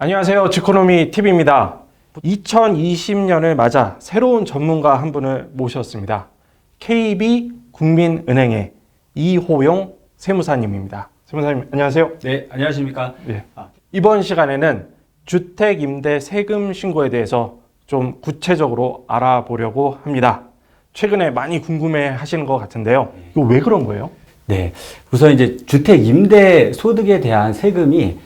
안녕하세요. 지코노미 TV입니다. 2020년을 맞아 새로운 전문가 한 분을 모셨습니다. KB국민은행의 이호용 세무사님입니다. 세무사님 안녕하세요. 네, 안녕하십니까. 네. 이번 시간에는 주택임대 세금 신고에 대해서 좀 구체적으로 알아보려고 합니다. 최근에 많이 궁금해 하시는 것 같은데요. 이거 왜 그런 거예요? 네, 우선 이제 주택 임대 소득에 대한 세금이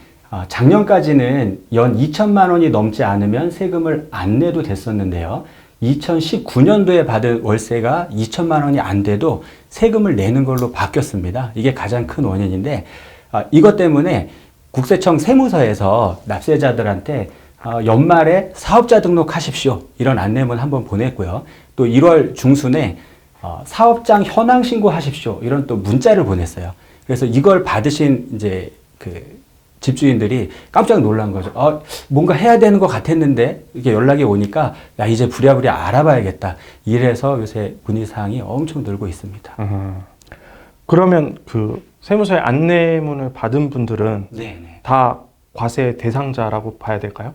작년까지는 연 2천만 원이 넘지 않으면 세금을 안 내도 됐었는데요. 2019년도에 받은 월세가 2천만 원이 안 돼도 세금을 내는 걸로 바뀌었습니다. 이게 가장 큰 원인인데, 이것 때문에 국세청 세무서에서 납세자들한테 연말에 사업자 등록하십시오, 이런 안내문 한번 보냈고요. 또 1월 중순에 사업장 현황 신고하십시오, 이런 또 문자를 보냈어요. 그래서 이걸 받으신 이제 집주인들이 깜짝 놀란 거죠. 뭔가 해야 되는 것 같았는데 이렇게 연락이 오니까 야, 이제 부랴부랴 알아봐야겠다. 이래서 요새 문의사항이 엄청 늘고 있습니다. 그러면 세무서의 안내문을 받은 분들은 네네. 다 과세 대상자라고 봐야 될까요?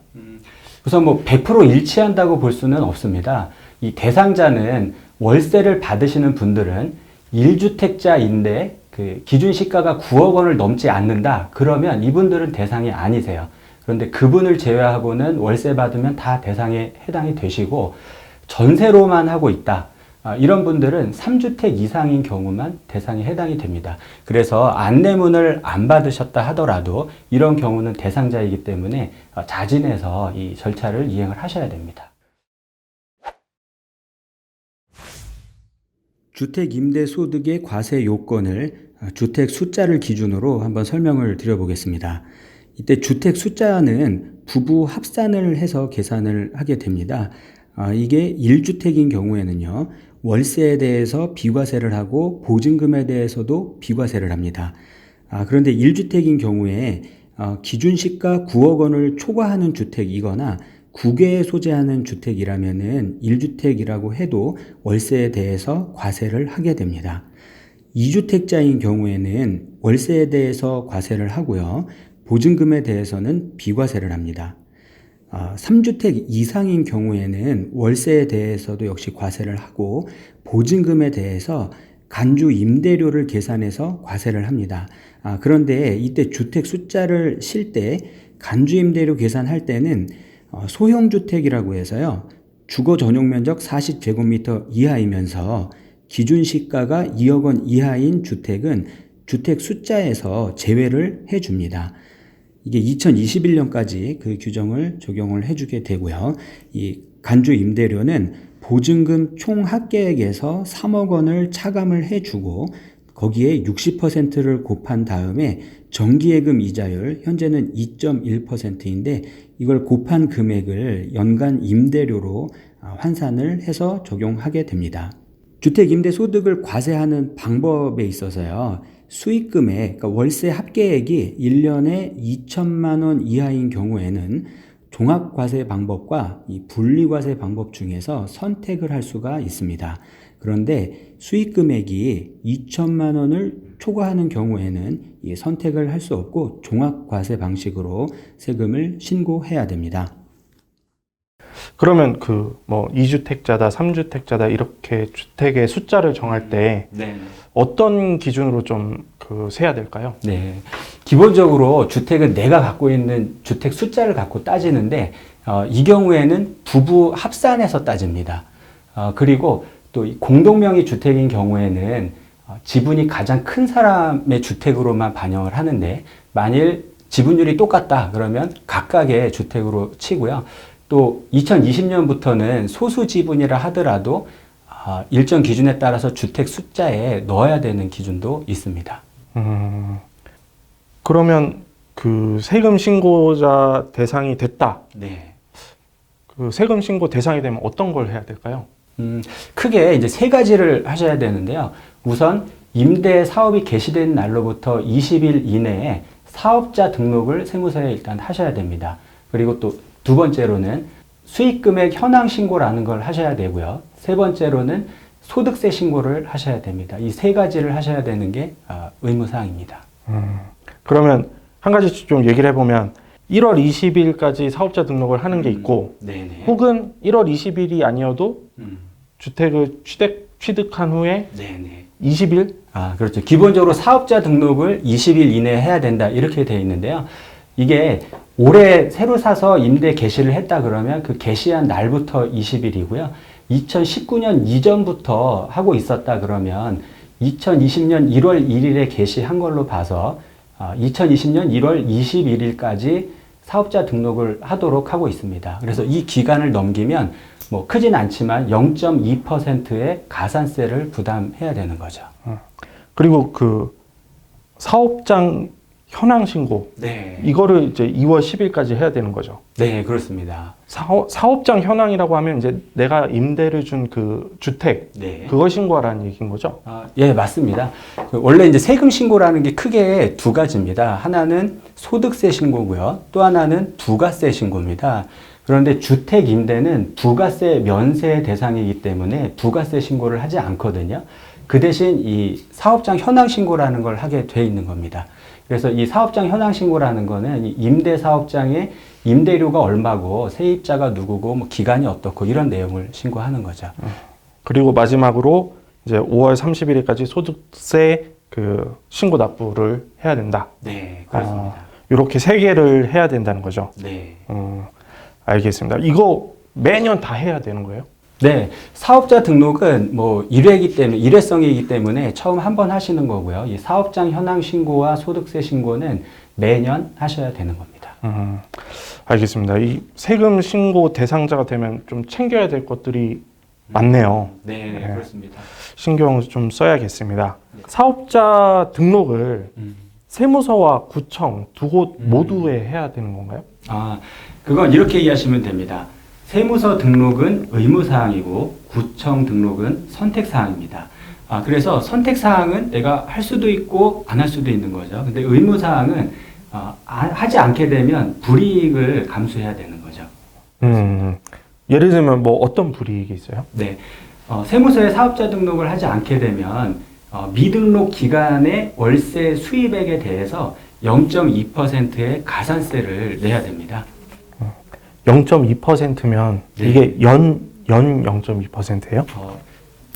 우선 100% 일치한다고 볼 수는 없습니다. 이 대상자는 월세를 받으시는 분들은 1주택자인데 기준 시가가 9억 원을 넘지 않는다. 그러면 이분들은 대상이 아니세요. 그런데 그분을 제외하고는 월세 받으면 다 대상에 해당이 되시고, 전세로만 하고 있다. 이런 분들은 3주택 이상인 경우만 대상에 해당이 됩니다. 그래서 안내문을 안 받으셨다 하더라도 이런 경우는 대상자이기 때문에 자진해서 이 절차를 이행을 하셔야 됩니다. 주택 임대 소득의 과세 요건을 주택 숫자를 기준으로 한번 설명을 드려보겠습니다. 이때 주택 숫자는 부부 합산을 해서 계산을 하게 됩니다. 이게 1주택인 경우에는요, 월세에 대해서 비과세를 하고 보증금에 대해서도 비과세를 합니다. 그런데 1주택인 경우에 기준 시가 9억 원을 초과하는 주택이거나 국외에 소재하는 주택이라면은 1주택이라고 해도 월세에 대해서 과세를 하게 됩니다. 2주택자인 경우에는 월세에 대해서 과세를 하고요, 보증금에 대해서는 비과세를 합니다. 3주택 이상인 경우에는 월세에 대해서도 역시 과세를 하고 보증금에 대해서 간주 임대료를 계산해서 과세를 합니다. 그런데 이때 주택 숫자를 실 때 간주 임대료 계산할 때는 소형주택이라고 해서요, 주거 전용 면적 40제곱미터 이하이면서 기준 시가가 2억 원 이하인 주택은 주택 숫자에서 제외를 해줍니다. 이게 2021년까지 그 규정을 적용을 해주게 되고요. 이 간주 임대료는 보증금 총 합계액에서 3억 원을 차감을 해주고 거기에 60%를 곱한 다음에 정기예금 이자율, 현재는 2.1%인데 이걸 곱한 금액을 연간 임대료로 환산을 해서 적용하게 됩니다. 주택 임대 소득을 과세하는 방법에 있어서요, 수익금액, 그러니까 월세 합계액이 1년에 2천만 원 이하인 경우에는 종합과세 방법과 이 분리과세 방법 중에서 선택을 할 수가 있습니다. 그런데 수익금액이 2천만 원을 초과하는 경우에는 이 선택을 할 수 없고 종합과세 방식으로 세금을 신고해야 됩니다. 그러면 2주택자다, 3주택자다 이렇게 주택의 숫자를 정할 때 어떤 기준으로 좀 세야 될까요? 네. 기본적으로 주택은 내가 갖고 있는 주택 숫자를 갖고 따지는데 이 경우에는 부부 합산해서 따집니다. 그리고 또 공동명의 주택인 경우에는 지분이 가장 큰 사람의 주택으로만 반영을 하는데, 만일 지분율이 똑같다 그러면 각각의 주택으로 치고요. 또 2020년부터는 소수 지분이라 하더라도 일정 기준에 따라서 주택 숫자에 넣어야 되는 기준도 있습니다. 그러면 세금 신고자 대상이 됐다. 네. 세금 신고 대상이 되면 어떤 걸 해야 될까요? 크게 이제 세 가지를 하셔야 되는데요. 우선 임대 사업이 개시된 날로부터 20일 이내에 사업자 등록을 세무서에 일단 하셔야 됩니다. 그리고 또 두 번째로는 수익금액 현황 신고라는 걸 하셔야 되고요. 세 번째로는 소득세 신고를 하셔야 됩니다. 이 세 가지를 하셔야 되는 게 의무사항입니다. 그러면 한 가지씩 좀 얘기를 해보면 1월 20일까지 사업자 등록을 하는 게 있고 네네. 혹은 1월 20일이 아니어도 음. 주택을 취득한 후에 네네. 20일? 아, 그렇죠. 기본적으로 사업자 등록을 20일 이내에 해야 된다 이렇게 되어 있는데요. 이게 올해 새로 사서 임대 개시를 했다 그러면 그 개시한 날부터 20일이고요. 2019년 이전부터 하고 있었다 그러면 2020년 1월 1일에 개시한 걸로 봐서 2020년 1월 21일까지 사업자 등록을 하도록 하고 있습니다. 그래서 이 기간을 넘기면 뭐 크진 않지만 0.2%의 가산세를 부담해야 되는 거죠. 그리고 그 사업장 현황 신고 네. 이거를 이제 2월 10일까지 해야 되는 거죠. 네, 그렇습니다. 사업장 현황이라고 하면 이제 내가 임대를 준 그 주택 네. 그걸 신고하라는 얘기인 거죠. 예, 맞습니다. 원래 이제 세금 신고라는 게 크게 두 가지입니다. 하나는 소득세 신고고요. 또 하나는 부가세 신고입니다. 그런데 주택 임대는 부가세 면세 대상이기 때문에 부가세 신고를 하지 않거든요. 그 대신 이 사업장 현황 신고라는 걸 하게 돼 있는 겁니다. 그래서 이 사업장 현황 신고라는 거는 이 임대 사업장의 임대료가 얼마고 세입자가 누구고 뭐 기간이 어떻고 이런 내용을 신고하는 거죠. 그리고 마지막으로 이제 5월 31일까지 소득세 그 신고 납부를 해야 된다. 네, 그렇습니다. 이렇게 세 개를 해야 된다는 거죠. 네. 알겠습니다. 이거 매년 다 해야 되는 거예요? 네, 사업자 등록은 뭐 일회성이기 때문에 처음 한 번 하시는 거고요. 이 사업장 현황 신고와 소득세 신고는 매년 하셔야 되는 겁니다. 알겠습니다. 이 세금 신고 대상자가 되면 좀 챙겨야 될 것들이 많네요. 네, 네. 그렇습니다. 신경 좀 써야겠습니다. 사업자 등록을 세무서와 구청 두 곳 모두에 해야 되는 건가요? 그건 이렇게 이해하시면 됩니다. 세무서 등록은 의무사항이고 구청 등록은 선택사항입니다. 그래서 선택사항은 내가 할 수도 있고 안 할 수도 있는 거죠. 근데 의무사항은 하지 않게 되면 불이익을 감수해야 되는 거죠. 예를 들면 뭐 어떤 불이익이 있어요? 네, 세무서에 사업자 등록을 하지 않게 되면 미등록 기간의 월세 수입액에 대해서 0.2%의 가산세를 내야 됩니다. 0.2%면 네. 이게 연 0.2%예요?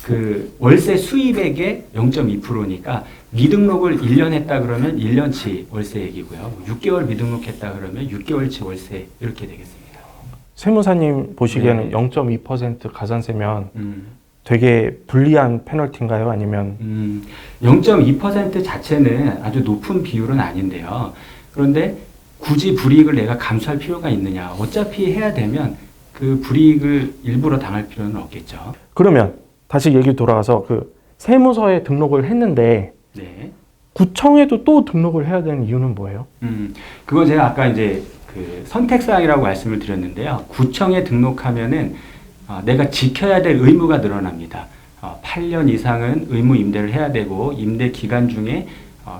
그 월세 수입액의 0.2%니까 미등록을 1년 했다 그러면 1년치 월세액이고요. 6개월 미등록했다 그러면 6개월치 월세 이렇게 되겠습니다. 세무사님 보시기에는 네. 0.2% 가산세면 되게 불리한 페널티인가요? 아니면 0.2% 자체는 아주 높은 비율은 아닌데요. 그런데 굳이 불이익을 내가 감수할 필요가 있느냐. 어차피 해야 되면 그 불이익을 일부러 당할 필요는 없겠죠. 그러면 다시 얘기 돌아가서 그 세무서에 등록을 했는데 네. 구청에도 또 등록을 해야 되는 이유는 뭐예요? 그건 제가 아까 이제 그 선택사항이라고 말씀을 드렸는데요. 구청에 등록하면은 내가 지켜야 될 의무가 늘어납니다. 8년 이상은 의무 임대를 해야 되고 임대 기간 중에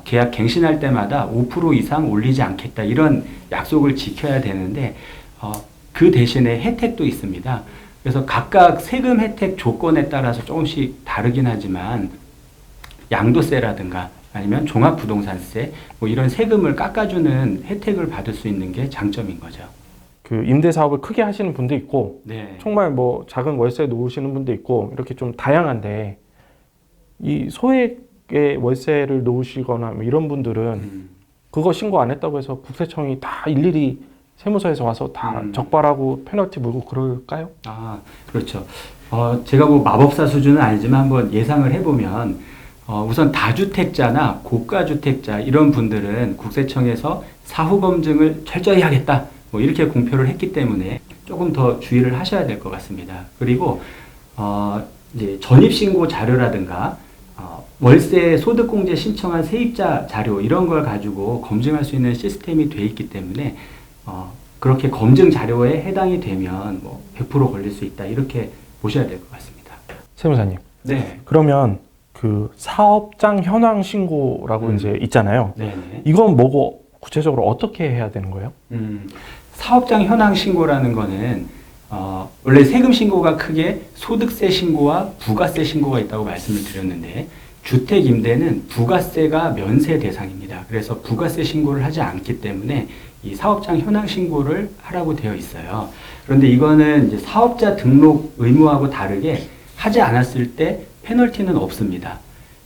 계약 갱신할 때마다 5% 이상 올리지 않겠다 이런 약속을 지켜야 되는데 그 대신에 혜택도 있습니다. 그래서 각각 세금 혜택 조건에 따라서 조금씩 다르긴 하지만 양도세라든가 아니면 종합부동산세 뭐 이런 세금을 깎아주는 혜택을 받을 수 있는 게 장점인 거죠. 그 임대 사업을 크게 하시는 분도 있고 네. 정말 뭐 작은 월세 놓으시는 분도 있고 이렇게 좀 다양한데 이 소액의 월세를 놓으시거나 뭐 이런 분들은 그거 신고 안 했다고 해서 국세청이 다 일일이 세무서에서 와서 다 적발하고 페널티 물고 그럴까요? 그렇죠. 제가 뭐 마법사 수준은 아니지만 한번 예상을 해보면 우선 다주택자나 고가주택자 이런 분들은 국세청에서 사후 검증을 철저히 하겠다 뭐 이렇게 공표를 했기 때문에 조금 더 주의를 하셔야 될 것 같습니다. 그리고 이제 전입신고 자료라든가 월세 소득공제 신청한 세입자 자료 이런 걸 가지고 검증할 수 있는 시스템이 돼 있기 때문에 그렇게 검증 자료에 해당이 되면 뭐 100% 걸릴 수 있다 이렇게 보셔야 될 것 같습니다. 세무사님. 네. 그러면 그 사업장 현황 신고라고 이제 있잖아요. 네네. 이건 뭐고 구체적으로 어떻게 해야 되는 거예요? 사업장 현황 신고라는 거는 원래 세금 신고가 크게 소득세 신고와 부가세 신고가 있다고 말씀을 드렸는데 주택 임대는 부가세가 면세 대상입니다. 그래서 부가세 신고를 하지 않기 때문에 이 사업장 현황 신고를 하라고 되어 있어요. 그런데 이거는 이제 사업자 등록 의무하고 다르게 하지 않았을 때 페널티는 없습니다.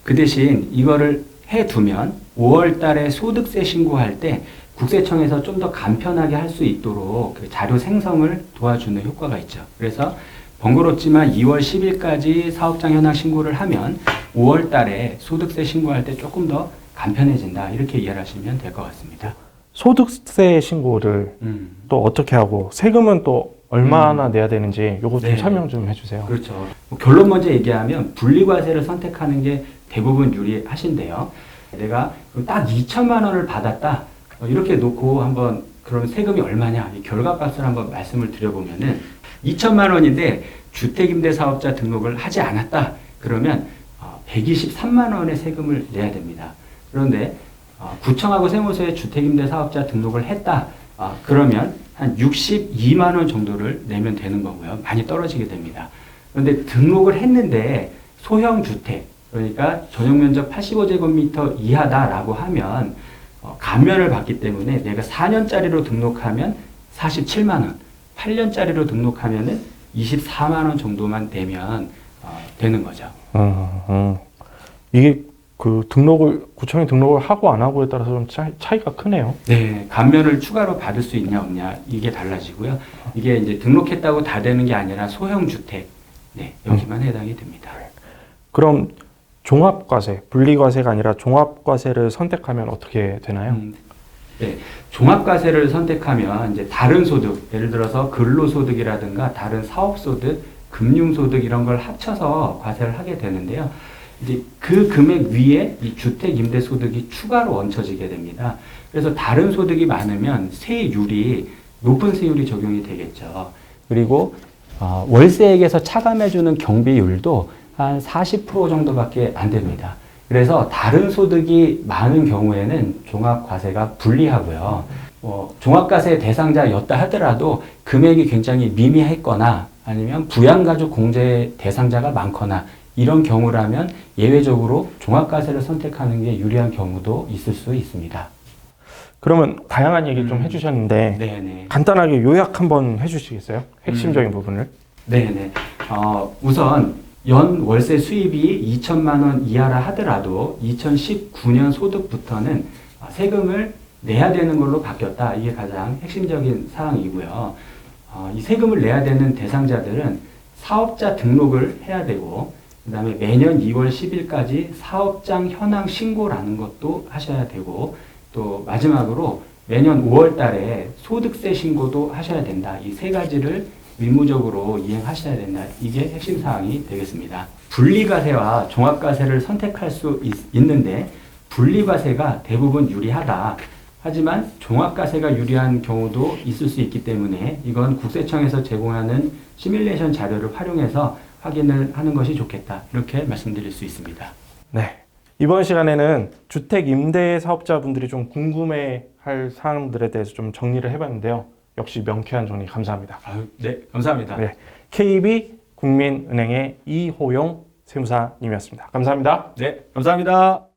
그 대신 이거를 해두면 5월 달에 소득세 신고할 때 국세청에서 좀 더 간편하게 할 수 있도록 그 자료 생성을 도와주는 효과가 있죠. 그래서 번거롭지만 2월 10일까지 사업장 현황 신고를 하면 5월 달에 소득세 신고할 때 조금 더 간편해진다. 이렇게 이해를 하시면 될 것 같습니다. 소득세 신고를 또 어떻게 하고 세금은 또 얼마나 내야 되는지 요거 좀 네. 설명 좀 해주세요. 그렇죠. 뭐 결론 먼저 얘기하면 분리과세를 선택하는 게 대부분 유리하신데요. 내가 딱 2천만 원을 받았다. 이렇게 놓고 한번 그럼 세금이 얼마냐? 이 결과값을 한번 말씀을 드려보면은 2천만 원인데 주택임대사업자 등록을 하지 않았다. 그러면 123만 원의 세금을 내야 됩니다. 그런데 구청하고 세무서에 주택임대사업자 등록을 했다. 그러면 한 62만 원 정도를 내면 되는 거고요. 많이 떨어지게 됩니다. 그런데 등록을 했는데 소형 주택, 그러니까 전용 면적 85제곱미터 이하다라고 하면 감면을 받기 때문에 내가 4년짜리로 등록하면 47만 원, 8년짜리로 등록하면은 24만 원 정도만 내면 되는 거죠. 이게 그 구청이 등록을 하고 안 하고에 따라서 좀 차이가 크네요. 네, 감면을 추가로 받을 수 있냐 없냐 이게 달라지고요. 이게 이제 등록했다고 다 되는 게 아니라 소형 주택, 네, 여기만 해당이 됩니다. 그럼 종합과세, 분리과세가 아니라 종합과세를 선택하면 어떻게 되나요? 네, 종합과세를 선택하면 이제 다른 소득, 예를 들어서 근로소득이라든가 다른 사업소득, 금융소득 이런 걸 합쳐서 과세를 하게 되는데요. 이제 그 금액 위에 이 주택임대소득이 추가로 얹혀지게 됩니다. 그래서 다른 소득이 많으면 세율이 높은 세율이 적용이 되겠죠. 그리고 월세액에서 차감해주는 경비율도 한 40% 정도밖에 안 됩니다. 그래서 다른 소득이 많은 경우에는 종합과세가 불리하고요. 종합과세 대상자였다 하더라도 금액이 굉장히 미미했거나 아니면 부양가족 공제 대상자가 많거나 이런 경우라면 예외적으로 종합과세를 선택하는 게 유리한 경우도 있을 수 있습니다. 그러면 다양한 얘기 좀 해주셨는데 네네. 간단하게 요약 한번 해주시겠어요? 핵심적인 부분을. 네네. 우선 연 월세 수입이 2천만 원 이하라 하더라도 2019년 소득부터는 세금을 내야 되는 걸로 바뀌었다. 이게 가장 핵심적인 사항이고요. 이 세금을 내야 되는 대상자들은 사업자 등록을 해야 되고 그 다음에 매년 2월 10일까지 사업장 현황 신고라는 것도 하셔야 되고 또 마지막으로 매년 5월 달에 소득세 신고도 하셔야 된다. 이 세 가지를 의무적으로 이행하셔야 된다. 이게 핵심 사항이 되겠습니다. 분리과세와 종합과세를 선택할 수 있는데 분리과세가 대부분 유리하다. 하지만 종합과세가 유리한 경우도 있을 수 있기 때문에 이건 국세청에서 제공하는 시뮬레이션 자료를 활용해서 확인을 하는 것이 좋겠다. 이렇게 말씀드릴 수 있습니다. 네. 이번 시간에는 주택 임대 사업자분들이 좀 궁금해할 사항들에 대해서 좀 정리를 해봤는데요. 역시 명쾌한 정리 감사합니다. 네, 감사합니다. 네, KB국민은행의 이호용 세무사님이었습니다. 감사합니다. 네, 감사합니다.